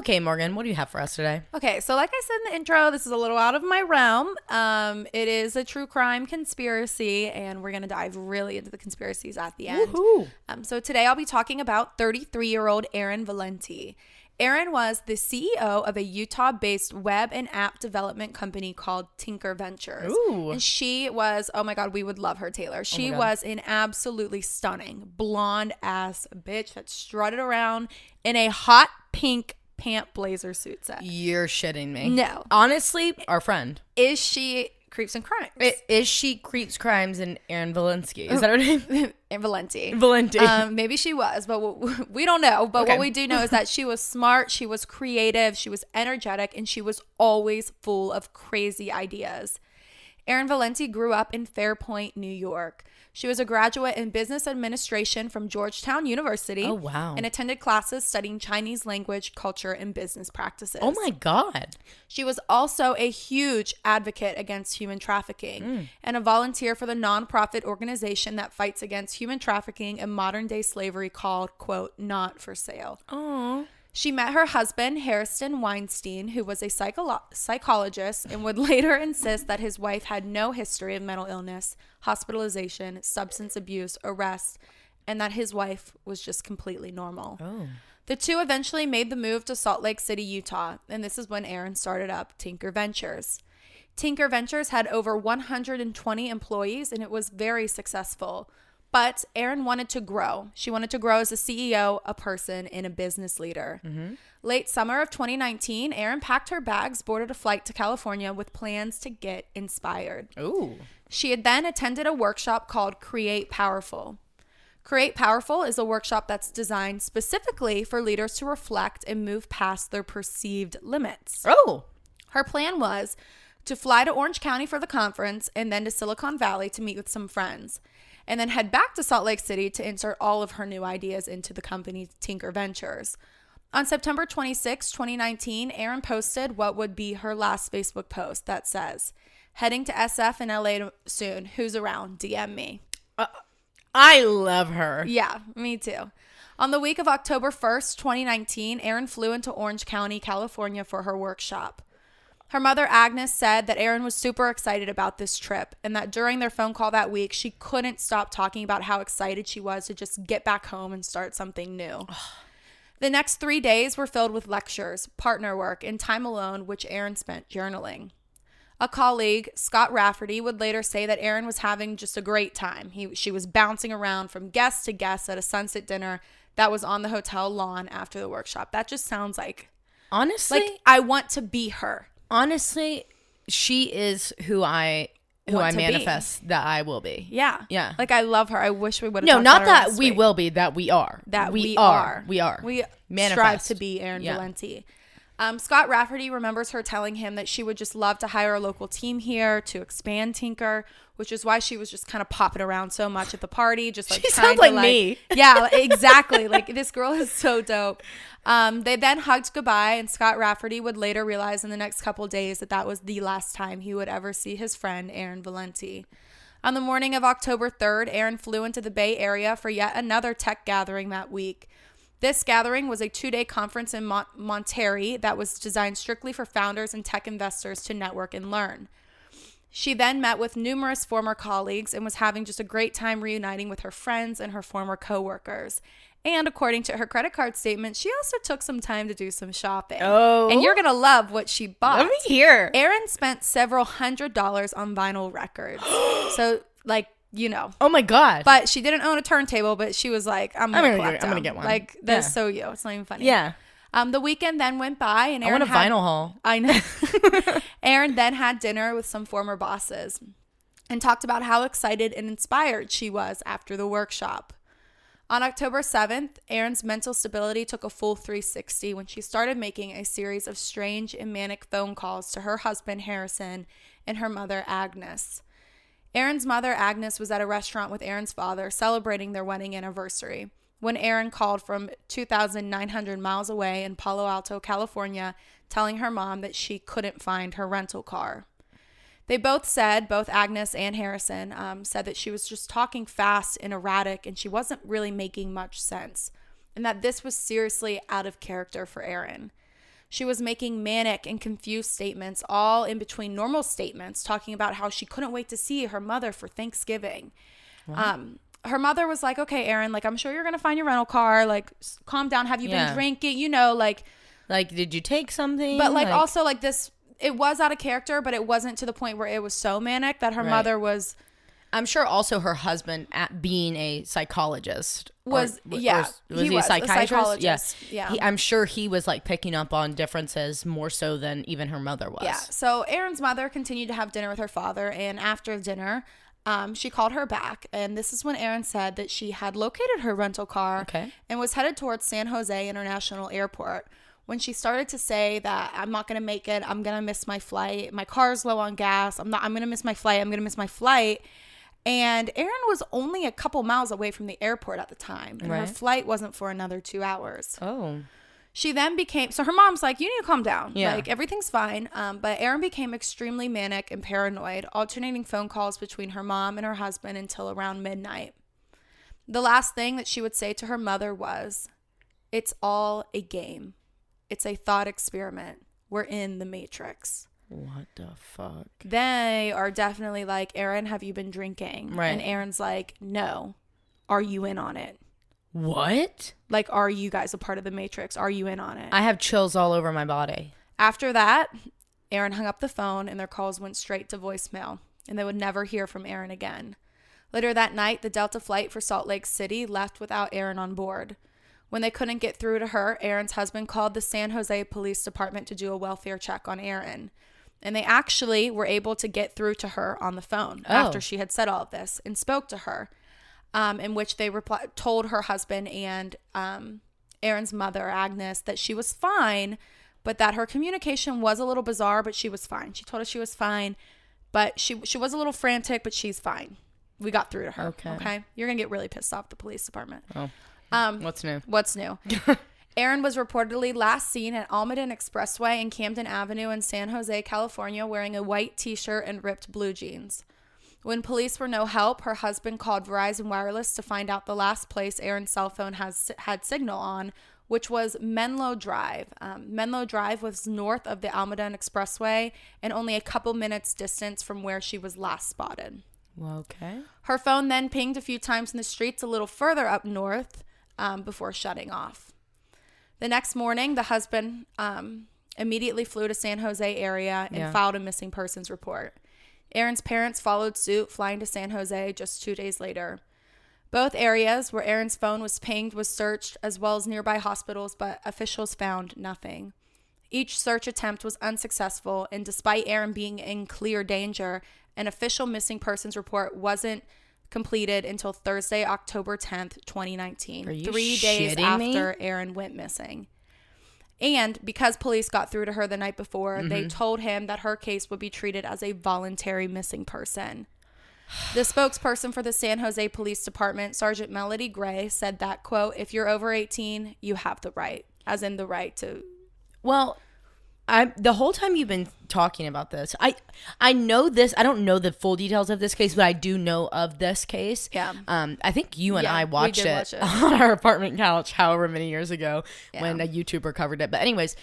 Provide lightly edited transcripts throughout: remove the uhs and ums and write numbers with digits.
Okay, Morgan, what do you have for us today? Okay, so like I said in the intro, this is a little out of my realm. It is a true crime conspiracy, and we're going to dive really into the conspiracies at the end. Woohoo. So today I'll be talking about 33-year-old Aaron Valenti. Aaron was the CEO of a Utah-based web and app development company called Tinker Ventures. Ooh. And she was, oh my God, we would love her, Taylor. She was an absolutely stunning blonde-ass bitch that strutted around in a hot pink pant blazer suit set. You're shitting me. No. Honestly, our friend. Is she Creeps and Crimes? Is she Creeps, Crimes, and Erin Valenti? Is that her name? And Valenti. Maybe she was, but we don't know. But what we do know is that she was smart, she was creative, she was energetic, and she was always full of crazy ideas. Erin Valenti grew up in Fairpoint, New York. She was a graduate in business administration from Georgetown University. Oh, wow. And attended classes studying Chinese language, culture, and business practices. Oh, my God. She was also a huge advocate against human trafficking and a volunteer for the nonprofit organization that fights against human trafficking and modern-day slavery called, quote, Not for Sale. Oh. She met her husband, Harrison Weinstein, who was a psychologist, and would later insist that his wife had no history of mental illness, hospitalization, substance abuse, arrest, and that his wife was just completely normal. Oh. The two eventually made the move to Salt Lake City, Utah, and this is when Aaron started up Tinker Ventures. Tinker Ventures had over 120 employees, and it was very successful. But Erin wanted to grow. She wanted to grow as a CEO, a person, and a business leader. Mm-hmm. Late summer of 2019, Erin packed her bags, boarded a flight to California with plans to get inspired. Ooh. She had then attended a workshop called Create Powerful. Create Powerful is a workshop that's designed specifically for leaders to reflect and move past their perceived limits. Oh. Her plan was to fly to Orange County for the conference and then to Silicon Valley to meet with some friends, and then head back to Salt Lake City to insert all of her new ideas into the company Tinker Ventures. On September 26, 2019, Erin posted what would be her last Facebook post that says, "Heading to SF in LA soon. Who's around? DM me." I love her. Yeah, me too. On the week of October 1st, 2019, Erin flew into Orange County, California for her workshop. Her mother, Agnes, said that Erin was super excited about this trip and that during their phone call that week, she couldn't stop talking about how excited she was to just get back home and start something new. The next 3 days were filled with lectures, partner work, and time alone, which Erin spent journaling. A colleague, Scott Rafferty, would later say that Erin was having just a great time. She was bouncing around from guest to guest at a sunset dinner that was on the hotel lawn after the workshop. That just sounds like, Honestly, I want to be her. Honestly, she is who I manifest that I will be. Yeah. Yeah. Like, I love her. I wish we would have No, talked not about her that last we week. will be, that we are. That we are. We are. We Manifest. strive to be Aaron Yeah. Valenti. Scott Rafferty remembers her telling him that she would just love to hire a local team here to expand Tinker, which is why she was just kind of popping around so much at the party. Just like She trying sounds like to, me. Yeah, exactly. Like, this girl is so dope. They then hugged goodbye, and Scott Rafferty would later realize in the next couple days that that was the last time he would ever see his friend Aaron Valenti. On the morning of October 3rd, Aaron flew into the Bay Area for yet another tech gathering that week. This gathering was a 2-day conference in Monterey that was designed strictly for founders and tech investors to network and learn. She then met with numerous former colleagues and was having just a great time reuniting with her friends and her former coworkers. And according to her credit card statement, she also took some time to do some shopping. Oh. And you're going to love what she bought. Let me hear. Erin spent several $100s on vinyl records. So, like, you know. Oh my God. But she didn't own a turntable, but she was like, I'm going to get one. Like, that's so you. It's not even funny. Yeah. The weekend then went by, and Erin I want a vinyl haul. I know. Erin then had dinner with some former bosses and talked about how excited and inspired she was after the workshop. On October 7th, Erin's mental stability took a full 360 when she started making a series of strange and manic phone calls to her husband, Harrison, and her mother, Agnes. Erin's mother, Agnes, was at a restaurant with Erin's father celebrating their wedding anniversary when Erin called from 2,900 miles away in Palo Alto, California, telling her mom that she couldn't find her rental car. They both Agnes and Harrison, said that she was just talking fast and erratic and she wasn't really making much sense, and that this was seriously out of character for Erin. She was making manic and confused statements, all in between normal statements, talking about how she couldn't wait to see her mother for Thanksgiving. Her mother was like, okay, Erin, like, I'm sure you're going to find your rental car. Like, calm down. Have you been drinking? You know, like, did you take something? But like also like this, it was out of character, but it wasn't to the point where it was so manic that her mother was. I'm sure also her husband, at being a psychologist, was he a psychologist? Yeah. I'm sure he was like picking up on differences more so than even her mother was. Yeah. So Erin's mother continued to have dinner with her father, and after dinner, she called her back, and this is when Erin said that she had located her rental car and was headed towards San Jose International Airport. When she started to say that I'm not going to make it, I'm going to miss my flight, my car's low on gas, I'm going to miss my flight. And Erin was only a couple miles away from the airport at the time, and her flight wasn't for another 2 hours. Oh. She then so her mom's like, you need to calm down. Yeah. Like, everything's fine. But Erin became extremely manic and paranoid, alternating phone calls between her mom and her husband until around midnight. The last thing that she would say to her mother was, "It's all a game. It's a thought experiment. We're in the Matrix." What the fuck? They are definitely like, "Erin, have you been drinking?" Right. And Erin's like, "No. Are you in on it?" What? Like, are you guys a part of the Matrix? Are you in on it? I have chills all over my body. After that, Erin hung up the phone and their calls went straight to voicemail, and they would never hear from Erin again. Later that night, the Delta flight for Salt Lake City left without Erin on board. When they couldn't get through to her, Erin's husband called the San Jose Police Department to do a welfare check on Erin. And they actually were able to get through to her on the phone after she had said all of this and spoke to her, in which they told her husband and Erin's mother, Agnes, that she was fine, but that her communication was a little bizarre, but she was fine. She told us she was fine, but she was a little frantic, but she's fine. We got through to her. Okay? You're going to get really pissed off the police department. Oh. What's new? What's new? Erin was reportedly last seen at Almaden Expressway and Camden Avenue in San Jose, California, wearing a white t-shirt and ripped blue jeans. When police were no help, her husband called Verizon Wireless to find out the last place Erin's cell phone had signal on, which was Menlo Drive. Menlo Drive was north of the Almaden Expressway and only a couple minutes distance from where she was last spotted. Well, okay. Her phone then pinged a few times in the streets a little further up north before shutting off. The next morning, the husband immediately flew to San Jose area and filed a missing persons report. Erin's parents followed suit, flying to San Jose just 2 days later. Both areas where Erin's phone was pinged was searched, as well as nearby hospitals, but officials found nothing. Each search attempt was unsuccessful, and despite Erin being in clear danger, an official missing persons report wasn't completed until Thursday, October 10th, 2019, 3 days after Erin went missing. And because police got through to her the night before, they told him that her case would be treated as a voluntary missing person. The spokesperson for the San Jose Police Department, Sergeant Melody Gray, said that, quote, "If you're over 18, you have the right," as in the right to... Well, the whole time you've been talking about this, I know this. I don't know the full details of this case, but I do know of this case. Yeah. I think you and I watched it on our apartment couch however many years ago when a YouTuber covered it. But anyways,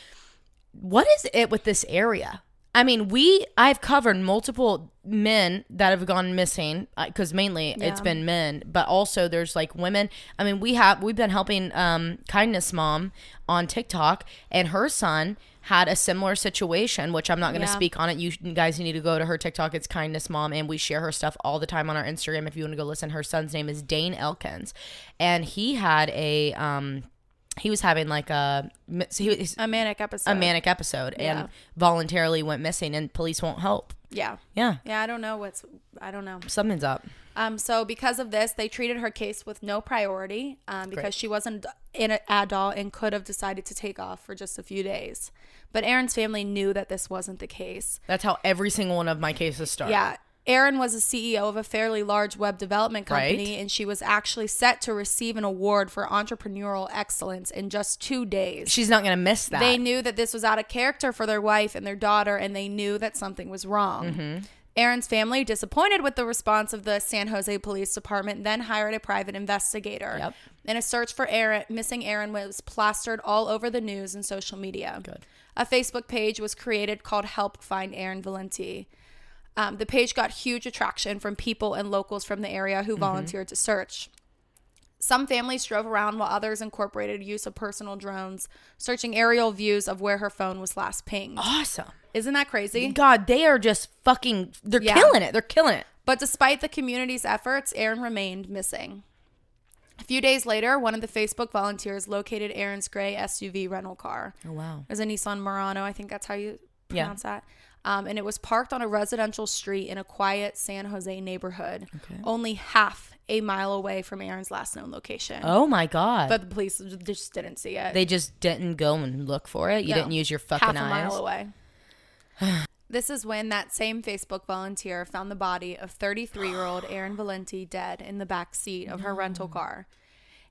what is it with this area? I mean, I've covered multiple men that have gone missing, because mainly it's been men, but also there's like women. I mean, we've been helping Kindness Mom on TikTok, and her son had a similar situation, which I'm not going to speak on it. You guys need to go to her TikTok. It's Kindness Mom, and we share her stuff all the time on our Instagram. If you want to go listen, her son's name is Dane Elkins, and he had he was having like a manic episode. And voluntarily went missing, and police won't help. Yeah. I don't know Something's up. So because of this, they treated her case with no priority because she wasn't an adult and could have decided to take off for just a few days. But Erin's family knew that this wasn't the case. That's how every single one of my cases start. Yeah. Erin was a CEO of a fairly large web development company, and she was actually set to receive an award for entrepreneurial excellence in just 2 days. She's not going to miss that. They knew that this was out of character for their wife and their daughter, and they knew that something was wrong. Aaron's family, disappointed with the response of the San Jose Police Department, then hired a private investigator. Yep. And a search for missing Aaron was plastered all over the news and social media. Good. A Facebook page was created called Help Find Aaron Valenti. The page got huge attraction from people and locals from the area who volunteered to search. Some families drove around while others incorporated use of personal drones, searching aerial views of where her phone was last pinged. Awesome. Isn't that crazy? God, they are just fucking, they're killing it. They're killing it. But despite the community's efforts, Aaron remained missing. A few days later, one of the Facebook volunteers located Aaron's gray SUV rental car. Oh, wow. It was a Nissan Murano. I think that's how you pronounce that. And it was parked on a residential street in a quiet San Jose neighborhood, only half a mile away from Aaron's last known location. Oh, my God. But the police just didn't see it. They just didn't go and look for it? You didn't use your fucking eyes? Half a mile away. This is when that same Facebook volunteer found the body of 33-year-old Aaron Valenti dead in the back seat of her rental car.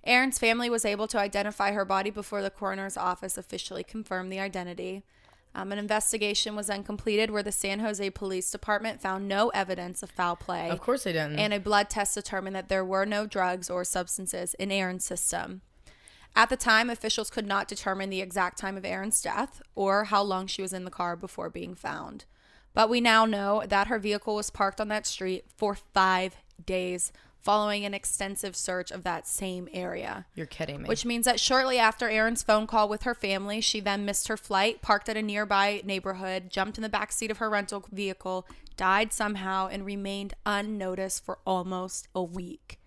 Aaron's family was able to identify her body before the coroner's office officially confirmed the identity. An investigation was then completed where the San Jose Police Department found no evidence of foul play. Of course they didn't. And a blood test determined that there were no drugs or substances in Aaron's system. At the time, officials could not determine the exact time of Aaron's death or how long she was in the car before being found. But we now know that her vehicle was parked on that street for 5 days following an extensive search of that same area. You're kidding me. Which means that shortly after Aaron's phone call with her family, she then missed her flight, parked at a nearby neighborhood, jumped in the backseat of her rental vehicle, died somehow, and remained unnoticed for almost a week.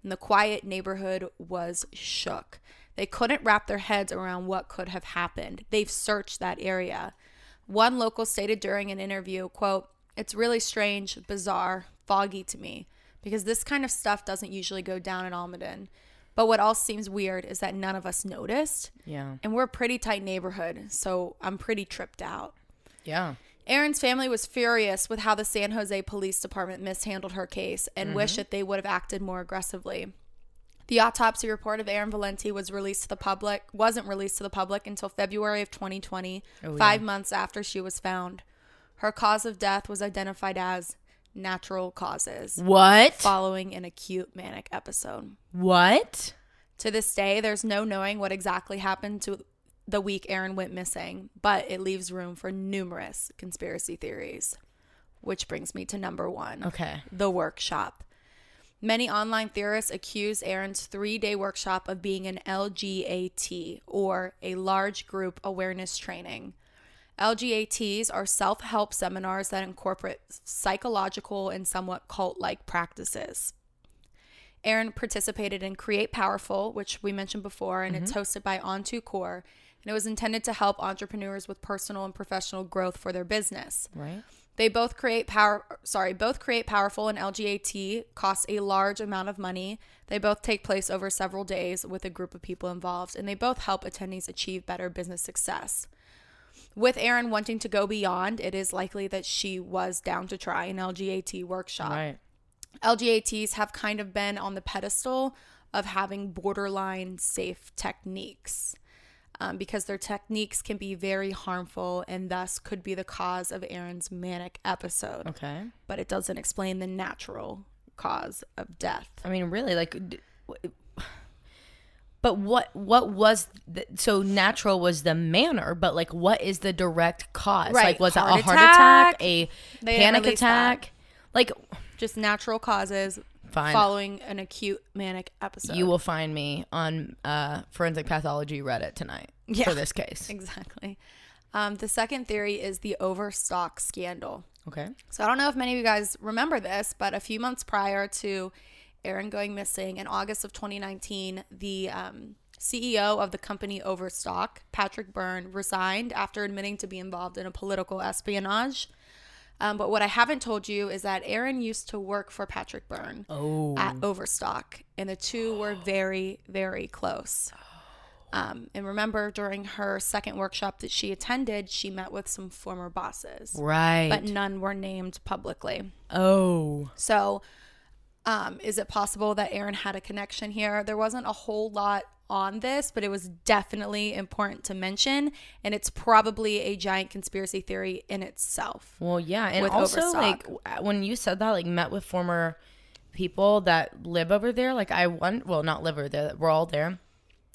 And the quiet neighborhood was shook. They couldn't wrap their heads around what could have happened. They've searched that area. One local stated during an interview, quote, "It's really strange, bizarre, foggy to me, because this kind of stuff doesn't usually go down in Almaden. But what else seems weird is that none of us noticed. Yeah. And we're a pretty tight neighborhood, so I'm pretty tripped out." Yeah. Aaron's family was furious with how the San Jose Police Department mishandled her case and wished that they would have acted more aggressively. The autopsy report of Aaron Valenti wasn't released to the public until February of 2020, 5 months after she was found. Her cause of death was identified as natural causes. What? Following an acute manic episode. What? To this day, there's no knowing what exactly happened to the week Aaron went missing, but it leaves room for numerous conspiracy theories. Which brings me to number one. Okay. The workshop. Many online theorists accuse Aaron's 3-day workshop of being an LGAT, or a large group awareness training. LGATs are self-help seminars that incorporate psychological and somewhat cult-like practices. Aaron participated in Create Powerful, which we mentioned before, and it's hosted by On2Core, and it was intended to help entrepreneurs with personal and professional growth for their business. Right. They both Create Powerful and LGAT cost a large amount of money. They both take place over several days with a group of people involved, and they both help attendees achieve better business success. With Erin wanting to go beyond, it is likely that she was down to try an LGAT workshop. Right. LGATs have kind of been on the pedestal of having borderline safe techniques. Because their techniques can be very harmful and thus could be the cause of Aaron's manic episode. Okay. But it doesn't explain the natural cause of death. I mean, really, like, but what was, so natural was the manner, but like, what is the direct cause? Right. Like, was it a heart attack, a panic attack? Like, just natural causes. Fine. Following an acute manic episode. You will find me on Forensic Pathology Reddit tonight for this case. Exactly. The second theory is the Overstock scandal. Okay. So I don't know if many of you guys remember this, but a few months prior to Aaron going missing, in August of 2019, the CEO of the company Overstock, Patrick Byrne, resigned after admitting to be involved in a political espionage. But what I haven't told you is that Aaron used to work for Patrick Byrne at Overstock, and the two were very, very close. And remember, during her second workshop that she attended, she met with some former bosses. Right. But none were named publicly. Oh. So is it possible that Aaron had a connection here? There wasn't a whole lot on this, but it was definitely important to mention, and it's probably a giant conspiracy theory in itself. Well, yeah, and also like when you said that, like met with former people that live over there, like not live over there, we're all there.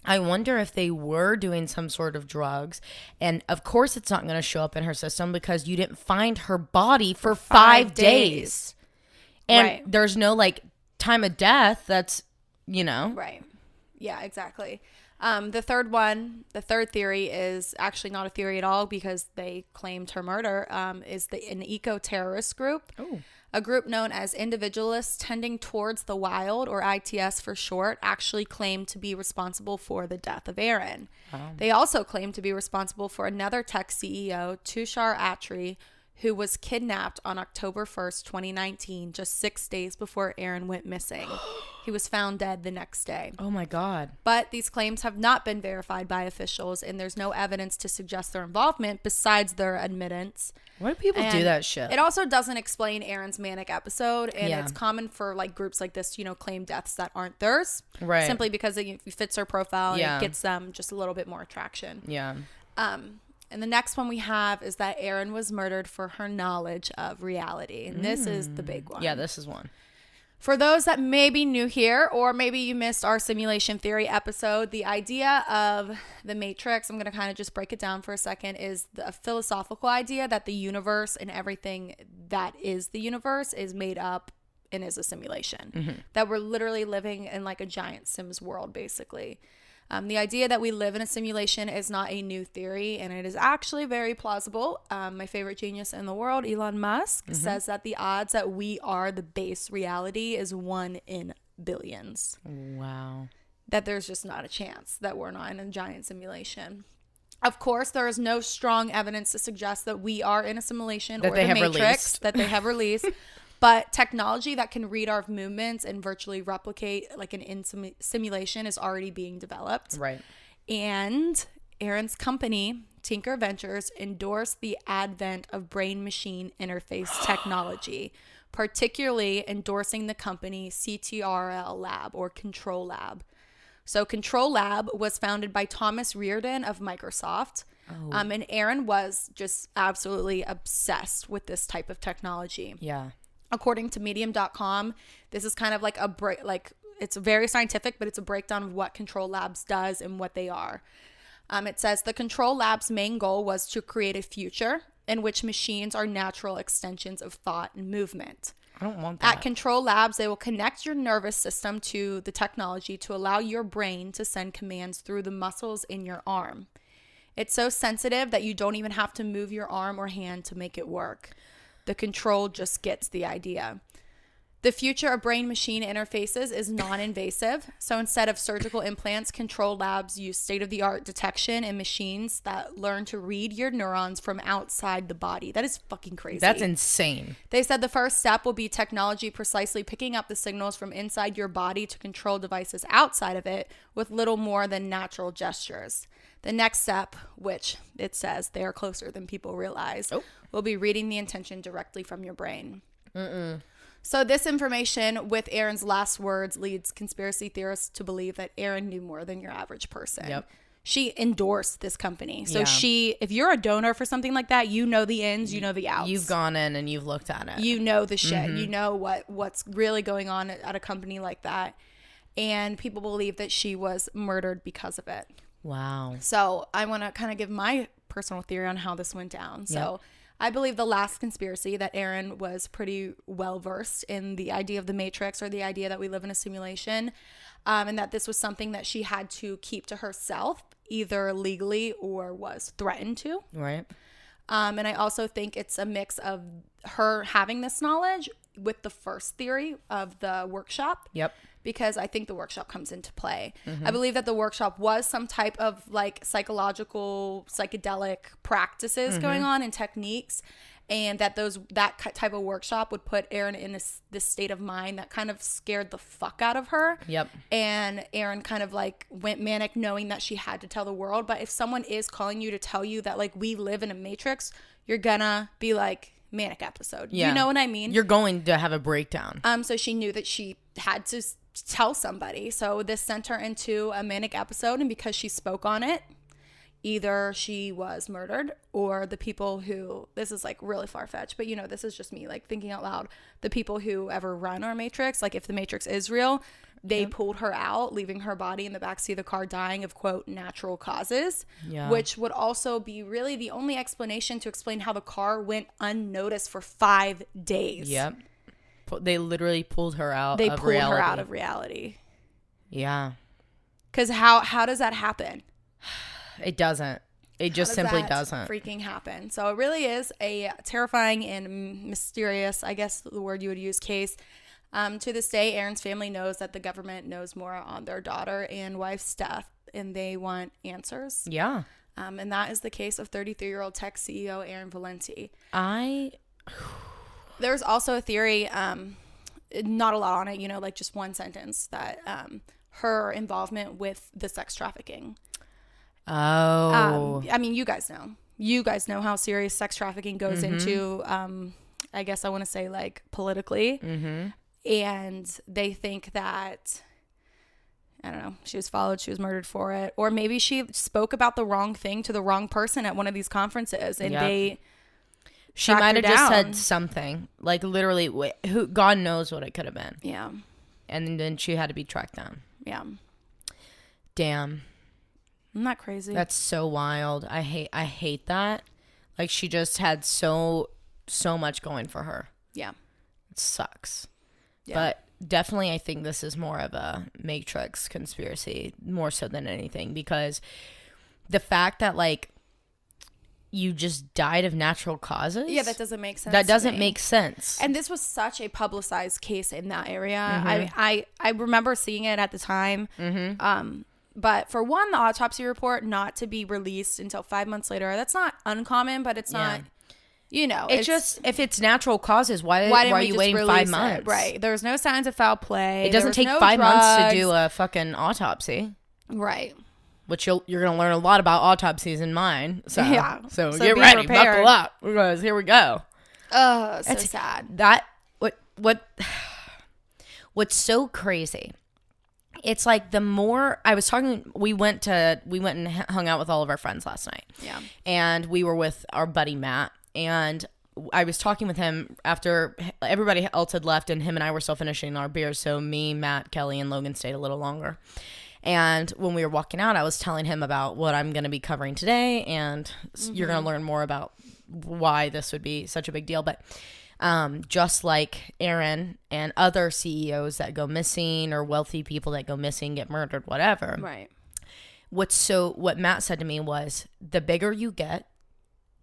I wonder if they were doing some sort of drugs, and of course it's not going to show up in her system because you didn't find her body for 5 days. And there's no like time of death that's, Right. Yeah, exactly. The third theory is actually not a theory at all because they claimed her murder, is an eco-terrorist group. Oh. A group known as Individualists Tending Towards the Wild, or ITS for short, actually claimed to be responsible for the death of Aaron. Oh. They also claimed to be responsible for another tech CEO, Tushar Attry, who was kidnapped on October 1st, 2019, just 6 days before Aaron went missing. He was found dead the next day. Oh my God. But these claims have not been verified by officials, and there's no evidence to suggest their involvement besides their admittance. Why do people do that shit? It also doesn't explain Aaron's manic episode, and it's common for like groups like this, claim deaths that aren't theirs. Right. Simply because it fits their profile and it gets them just a little bit more attraction. Yeah. And the next one we have is that Erin was murdered for her knowledge of reality. And this is the big one. Yeah, this is one. For those that may be new here, or maybe you missed our simulation theory episode, the idea of the Matrix, I'm going to kind of just break it down for a second, is a philosophical idea that the universe and everything that is the universe is made up and is a simulation. Mm-hmm. That we're literally living in like a giant Sims world, basically. The idea that we live in a simulation is not a new theory, and it is actually very plausible. My favorite genius in the world, Elon Musk, says that the odds that we are the base reality is 1 in billions. Wow. That there's just not a chance that we're not in a giant simulation. Of course, there is no strong evidence to suggest that we are in a simulation or the Matrix that they have released. But technology that can read our movements and virtually replicate like an simulation is already being developed. Right. And Aaron's company, Tinker Ventures, endorsed the advent of brain-machine interface technology, particularly endorsing the company CTRL Lab or Control Lab. So Control Lab was founded by Thomas Reardon of Microsoft. Oh. And Aaron was just absolutely obsessed with this type of technology. Yeah. According to medium.com, this is kind of like it's very scientific, but it's a breakdown of what Control Labs does and what they are. It says the Control Labs' main goal was to create a future in which machines are natural extensions of thought and movement. I don't want that. At Control Labs, they will connect your nervous system to the technology to allow your brain to send commands through the muscles in your arm. It's so sensitive that you don't even have to move your arm or hand to make it work. The control just gets the idea. The future of brain-machine interfaces is non-invasive. So instead of surgical implants, Control Labs use state-of-the-art detection and machines that learn to read your neurons from outside the body. That is fucking crazy. That's insane. They said the first step will be technology precisely picking up the signals from inside your body to control devices outside of it with little more than natural gestures. The next step, which it says they are closer than people realize, will be reading the intention directly from your brain. So this information with Aaron's last words leads conspiracy theorists to believe that Aaron knew more than your average person. Yep. She endorsed this company. So if you're a donor for something like that, you know the ins, you know the outs. You've gone in and you've looked at it. You know the shit. You know what's really going on at a company like that. And people believe that she was murdered because of it. Wow. So I want to kind of give my personal theory on how this went down. So I believe the last conspiracy that Aaron was pretty well versed in the idea of the Matrix, or the idea that we live in a simulation, and that this was something that she had to keep to herself, either legally or was threatened to. Right. And I also think it's a mix of her having this knowledge with the first theory of the workshop. Yep. Because I think the workshop comes into play. I believe that the workshop was some type of like psychological, psychedelic practices going on and techniques, and that that type of workshop would put Erin in this state of mind that kind of scared the fuck out of her. Yep. And Erin kind of like went manic knowing that she had to tell the world. But if someone is calling you to tell you that like we live in a matrix, you're gonna be like, manic episode. Yeah. You know what I mean? You're going to have a breakdown. So she knew that she had to tell somebody. So this sent her into a manic episode, and because she spoke on it, either she was murdered, or the people who, this is like really far-fetched, but this is just me like thinking out loud, the people who ever run our Matrix, like if the Matrix is real, they pulled her out, leaving her body in the backseat of the car dying of, quote, natural causes, which would also be really the only explanation to explain how the car went unnoticed for 5 days. Yep. They literally pulled her out of reality. They pulled her out of reality. Yeah. Because how does that happen? It doesn't. It just simply doesn't. Freaking happen. So it really is a terrifying and mysterious, I guess the word you would use, case. To this day, Aaron's family knows that the government knows more on their daughter and wife's death, and they want answers. Yeah. And that is the case of 33-year-old tech CEO Aaron Valenti. There's also a theory, not a lot on it, like just one sentence, that her involvement with the sex trafficking. Oh. I mean, you guys know. You guys know how serious sex trafficking goes into, I guess I want to say, like, politically. Mm-hmm. And they think that, I don't know, she was followed, she was murdered for it. Or maybe she spoke about the wrong thing to the wrong person at one of these conferences, and she might have just said something. Like, literally, God knows what it could have been. Yeah. And then she had to be tracked down. Yeah. Damn. Isn't that crazy? That's so wild. I hate that. Like, she just had so much going for her. Yeah. It sucks. Yeah. But definitely I think this is more of a Matrix conspiracy, more so than anything, because the fact that, like, you just died of natural causes. Yeah, that doesn't make sense. That doesn't make sense. And this was such a publicized case in that area. Mm-hmm. I remember seeing it at the time. Mm-hmm. But for one, the autopsy report not to be released until 5 months later, that's not uncommon, but it's not, it's just, if it's natural causes, why are you waiting 5 months? Right. There's no signs of foul play. It doesn't take 5 months to do a fucking autopsy. Right. Which you're going to learn a lot about autopsies in mine. So get ready, prepared. Buckle up, because here we go. Oh, so sad. What's so crazy, it's like the more I was talking, we went and hung out with all of our friends last night. Yeah. And we were with our buddy Matt, and I was talking with him after everybody else had left, and him and I were still finishing our beers. So me, Matt, Kelly, and Logan stayed a little longer. And when we were walking out, I was telling him about what I'm going to be covering today, and you're going to learn more about why this would be such a big deal. But just like Aaron and other CEOs that go missing, or wealthy people that go missing, get murdered, whatever. Right. What Matt said to me was, the bigger you get,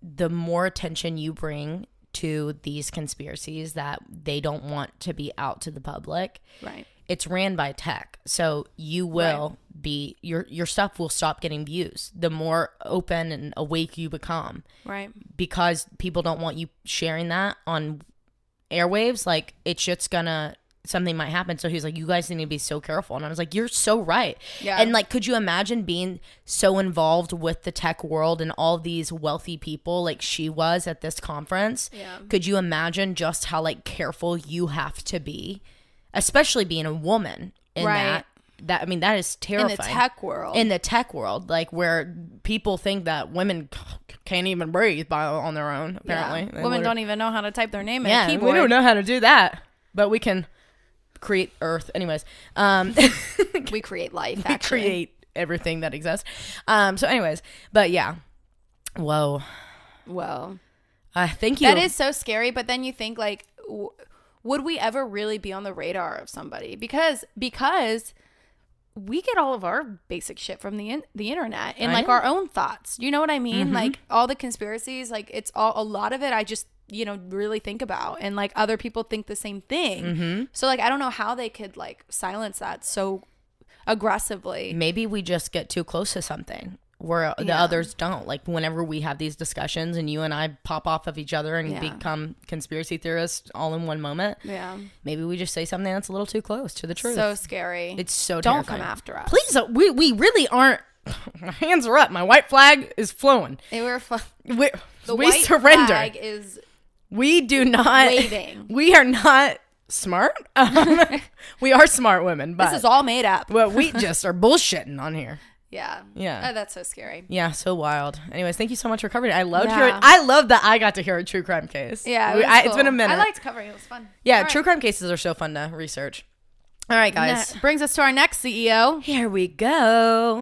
the more attention you bring to these conspiracies that they don't want to be out to the public. Right. It's ran by tech. So you will be, your stuff will stop getting views the more open and awake you become. Right. Because people don't want you sharing that on airwaves. Like, it's just gonna, something might happen. So he's like, you guys need to be so careful. And I was like, you're so right. Yeah. And like, could you imagine being so involved with the tech world and all these wealthy people like she was at this conference? Yeah. Could you imagine just how, like, careful you have to be? Especially being a woman in that I mean, that is terrifying. In the tech world, like, where people think that women can't even breathe on their own, apparently. Yeah. Women don't even know how to type their name in a keyboard. We don't know how to do that, but we can create Earth. Anyways. We create life, actually. We create everything that exists. So anyways, but yeah. Whoa. Thank you. That is so scary, but then you think, like, would we ever really be on the radar of somebody? Because we get all of our basic shit from the internet and like our own thoughts. You know what I mean? Mm-hmm. Like, all the conspiracies, like, it's a lot of it I just, really think about, and like other people think the same thing. Mm-hmm. So like, I don't know how they could like silence that so aggressively. Maybe we just get too close to something where the others don't. Like, whenever we have these discussions and you and I pop off of each other and become conspiracy theorists all in one moment, maybe we just say something that's a little too close to the truth. So scary. It's so don't terrifying. Come after us, please. We really aren't. My hands are up. My white flag is flowing. The we white surrender. Flag is we do not waving. We are not smart. We are smart women, but this is all made up. Well, we just are bullshitting on here. Yeah. Yeah. Oh, that's so scary. Yeah, so wild. Anyways, thank you so much for covering it. I loved hearing. I love that I got to hear a true crime case. Yeah, it's been a minute. I liked covering it. It was fun. Yeah, true crime cases are so fun to research. All right, guys. That brings us to our next CEO. Here we go.